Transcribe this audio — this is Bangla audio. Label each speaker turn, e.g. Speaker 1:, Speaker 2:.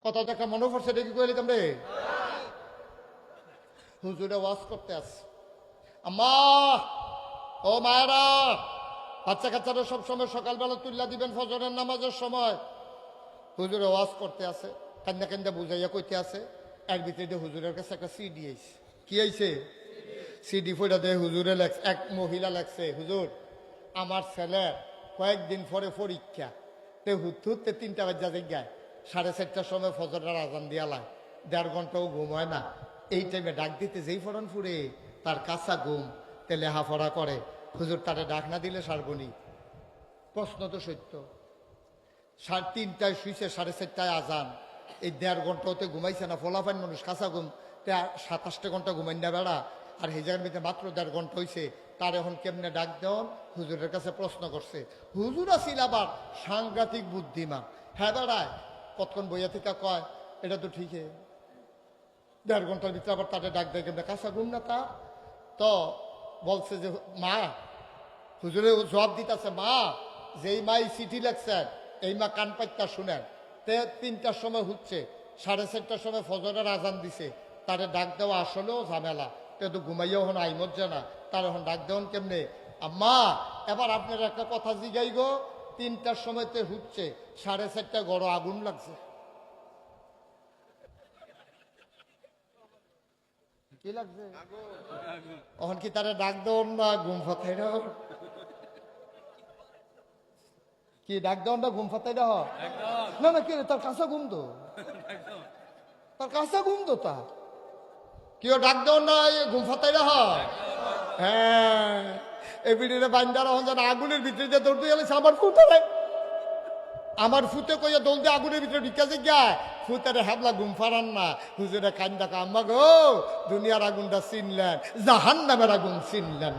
Speaker 1: কত একটা মনে পড়ছে দেখি কইলি তোমরে হুজুরে ওয়াজ করতে আসে আম্মা ও মায়েরা বাচ্চা কাচ্চারা সবসময় সকালবেলা তুল্লা দিবেন ফজরের নামাজের সময় হুজুরে ওয়াজ করতে আসে কান্দা কান্দা বুঝাইয়া কইতে আছে এর ভিতরে হুজুরের কাছে একটা সিডি আইছে কি আইছে সিডি ফইটা দেয় হুজুরে লেখছে এক মহিলা লেখছে হুজুর আমার ছেলে কয়েকদিন পরে পরীক্ষা তে হুতে 3টা বাজা জায়গায় 4:30টার সময় ফজরের আজান দিয়ালায় 1.5 ঘন্টাও ঘুম হয় না এই টাইমে ডাক দিতে যেই ফরন ফুরে তার কাঁচা ঘুম তে লেহাফড়া করে হুজুর তারে ডাক না দিলে সারবনি প্রশ্ন তো সত্য 3:30টায় শুইছে 4:30টায় আজান এই 1.5 ঘন্টা হতে ঘুমাইছে না ফলাফাইন মানুষ কাঁচা ঘুম 27 ঘন্টা ঘুমাই না বেড়া আর হেজার মধ্যে মাত্র 1.5 ঘন্টা হয়েছে তার এখন কেমনে ডাক দেন হুজুরের কাছে প্রশ্ন করছে হুজুর আসিল আবার সাংঘাতিক বুদ্ধিমান হ্যাঁ বেড়ায় কতক্ষণ বইয়া থেকে কয় এটা তো ঠিকই 1.5 ঘন্টার ভিতরে আবার তাদের ডাক দেয় কেমনে কাঁচা ঘুম না তা তো বলছে যে মা হুজুরে জবাব দিতেছে মা যেই মা এই চিঠি লেখছেন এই মা কান পাইতা শুনেন তে 3টার সময় হচ্ছে 4:30টার সময় ফজরের আজান দিছে তারে ডাক দেওয়া আসলেও ঝামেলা তে তো ঘুমাইয়াও হন আইমত জানা তার এখন ডাক দেওয়ান কেমনে আম্মা এবার আপনার একটা কথা জিগাই গো 3টার সময়তে হচ্ছে 4:30টা গড় আগুন লাগছে কি লাগছে এখন কি তারা ডাক দেওয়ান না ঘুম ফাতাই কি ডাক দেওয়ান না ঘুম ফাতাই না না কি তার কাঁচা ঘুম তো তার কাঁচা ঘুম তো তা কেউ ডাক দেওয়ান না ঘুম ফাতাই হ্যাঁ এই বিড়িরে বান্দার হন যেন আগুনের ভিতরে যে দৌড়তে গেলে আমার ফুতে কইয়া দোল দিয়ে আগুনের ভিতরে ঢুকে যে গায় ফুতারে হাবলা ঘুম ফারান না হুজুরে কান্দা আম্মা গো দুনিয়ার আগুনটা চিনলেন জাহান্নামের আগুন চিনলেন